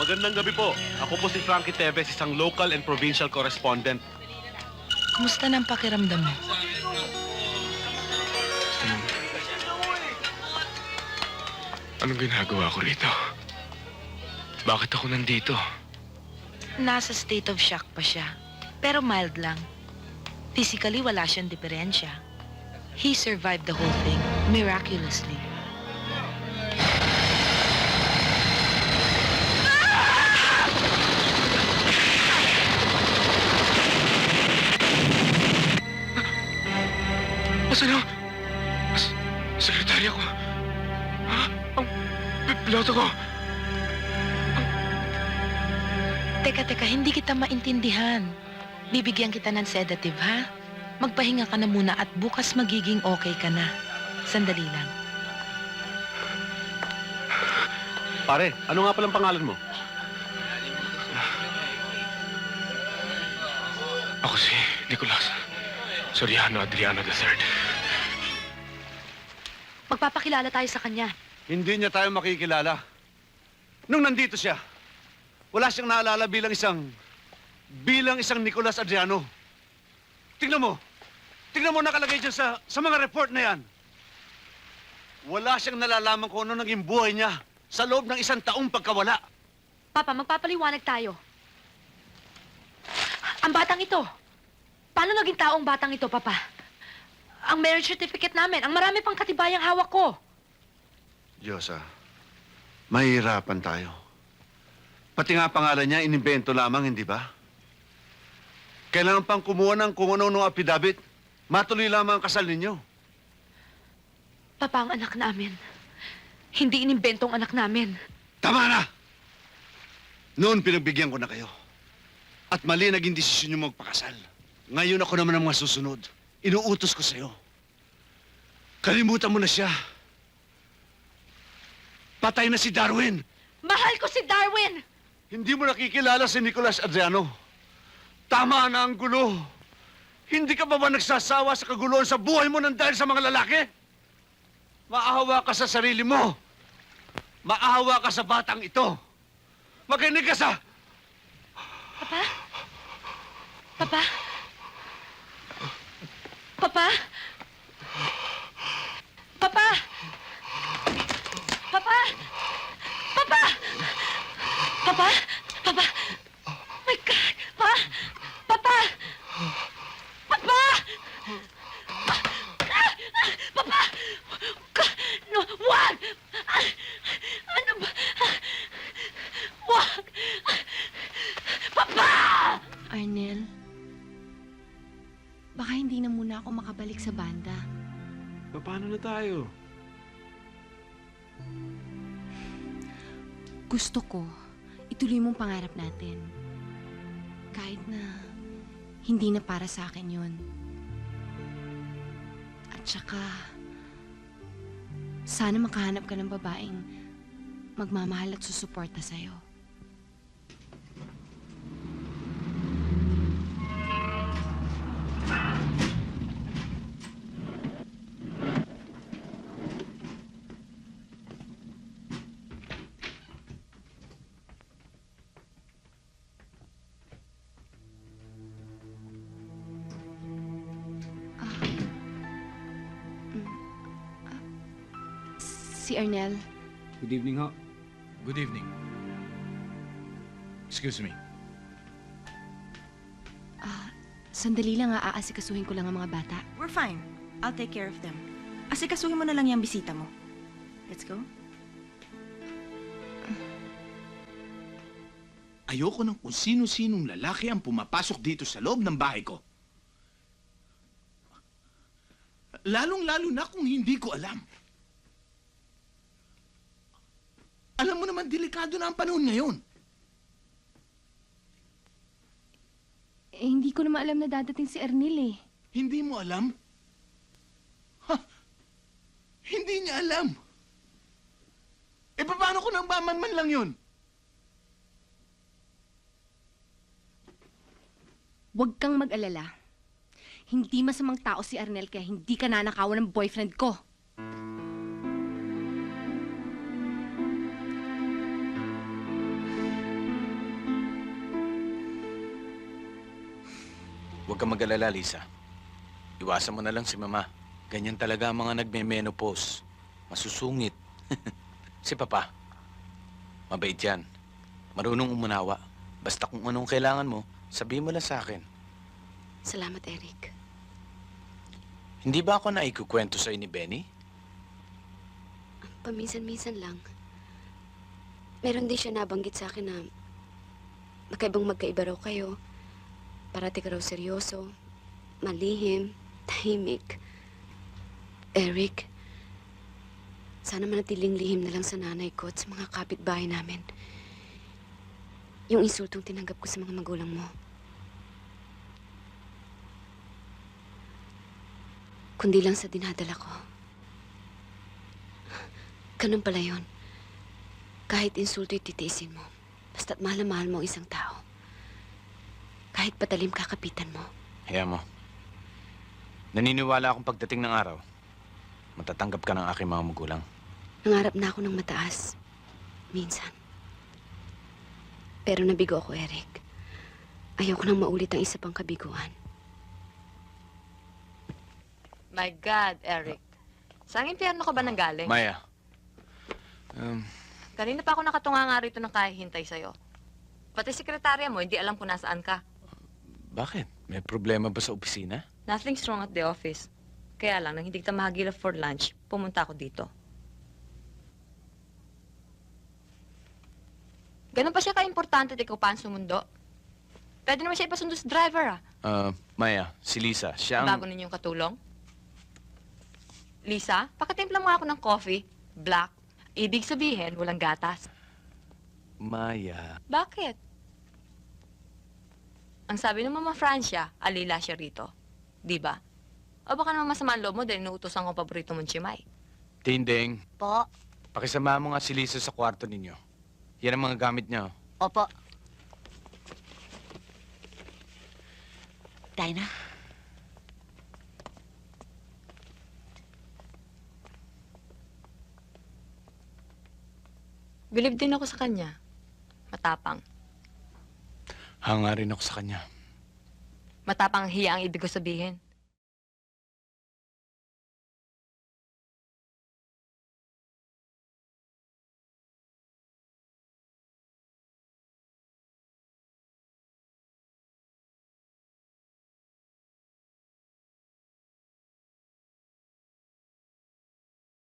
Magandang gabi po. Ako po si Frankie Teves, isang local and provincial correspondent. Kumusta ng pakiramdam mo? Anong ginagawa ko rito? Bakit ako nandito? Nasa state of shock pa siya. Pero mild lang. Physically, wala siyang diferensya. He survived the whole thing, miraculously. Asan ang... Sekretarya ko? Ha? Ang piloto ko? Teka, hindi kita maintindihan. Bibigyan kita ng sedative, ha? Magpahinga ka na muna at bukas magiging okay ka na. Sandali lang. Pare, ano nga palang pangalan mo? Ako si Nicolas Soriano Adriano III. Magpapakilala tayo sa kanya. Hindi niya tayo makikilala. Nung nandito siya, wala siyang naalala bilang isang Nicolas Adriano. Tingnan mo nakalagay dyan sa mga report na yan. Wala siyang nalalaman kung ano naging buhay niya sa loob ng 1 taong pagkawala. Papa, magpapaliwanag tayo. Ang batang ito. Paano naging taong batang ito, Papa? Ang marriage certificate namin, ang marami pang katibayang hawak ko. Diyosa, mahihirapan tayo. Pati nga pangalan niya, inimbento lamang, hindi ba? Kailangan pang kumuha ng kung ano-ano affidavit. Matuloy lamang ang kasal ninyo. Papa, ang anak namin. Hindi inimbentong anak namin. Tama na! Noon pinagbigyan ko na kayo. At mali naging desisyon niyo magpakasal. Ngayon ako naman ang mga susunod. Inuutos ko sa'yo. Kalimutan mo na siya. Patay na si Darwin. Mahal ko si Darwin! Hindi mo nakikilala si Nicolas Adriano. Tama na ang gulo. Hindi ka ba nagsasawa sa kaguluhan sa buhay mo nang dahil sa mga lalaki? Maahawa ka sa sarili mo. Maahawa ka sa batang ito. Makinig ka sa... Papa? Papa? Papa? Papa? Papa? Papa? Papa? Papa? My God! Pa? Papa? Papa? Papa! No, wag! Ano ba? Wag! Papa! Arnel, baka hindi na muna ako makabalik sa banda. Paano na tayo? Gusto ko, ituloy mong pangarap natin. Kahit na hindi na para sa akin yun. At saka, sana makahanap ka ng babaeng magmamahal at susuporta sa'yo. Si Arnel, Good evening, ho. Good evening. Excuse me. sandali lang aasikasuhin ko lang ang mga bata. We're fine. I'll take care of them. Asikasuhin mo na lang yung bisita mo. Let's go. Ayoko ng kung sino-sinong lalaki ang pumapasok dito sa loob ng bahay ko. Lalong-lalo na kung hindi ko alam. Alam mo naman, delikado na ang panahon ngayon. Hindi ko naman alam na dadating si Arnel eh. Hindi mo alam? Ha? Hindi niya alam. Paano ko nang man lang yun? Huwag kang mag-alala. Hindi masamang tao si Arnel kaya hindi ka nanakawan ng boyfriend ko. Huwag kang mag-alala, Lisa. Iwasan mo na lang si Mama. Ganyan talaga ang mga nagme-menopause. Masusungit. Si Papa, mabait yan. Marunong umunawa. Basta kung anong kailangan mo, sabihin mo lang sa akin. Salamat, Eric. Hindi ba ako naikukwento sa'yo ni Benny? Paminsan-minsan lang. Meron din siya nabanggit sa akin na magkaiba raw kayo. Parati ka raw seryoso, malihim, tahimik. Eric, sana manatiling lihim na lang sa nanay ko at sa mga kapitbahay namin. Yung insultong tinanggap ko sa mga magulang mo. Kundi lang sa dinadala ko. Ganun pala yun. Kahit insulto titiisin mo, basta't mahal na mahal mo ang isang tao. Kahit patalim kakapitan mo. Hayaan mo. Naniniwala akong pagdating ng araw, matatanggap ka ng aking mga magulang. Nangarap na ako ng mataas. Minsan. Pero nabigo ako, Eric. Ayoko nang maulit ang isa pang kabiguan. My God, Eric. Saan impyerno ka ba nanggaling? Maya, Kanina pa ako nakatunga nga rito ng kahihintay sa'yo. Pati sekretarya mo, hindi alam kung nasaan ka. bakit? May problema ba sa opisina? Nothing's wrong at the office. Kaya lang, nang hindi kita mahagilap for lunch, pumunta ako dito. Ganun pa siya ka-importante at ikaw pa ang sumundo. Pwede naman siya ipasundo sa driver, Maya, si Lisa, siya ang... Bago ninyong katulong. Lisa, pakitimpla mo ako ng coffee. Black. Ibig sabihin, walang gatas. Maya, Bakit? Ang sabi ng Mama Francia, alila siya rito. Di ba? O baka naman masama ang loob mo dahil inuutosan ko ang paborito mong chimay. Tinding, Po. pakisama mo nga si Lisa sa kwarto ninyo. Yan ang mga gamit niya. Oh. Opo. Dinah? Bilib din ako sa kanya. Matapang. Hanga rin ako sa kanya. Matapang ang hiya ang ibig ko sabihin.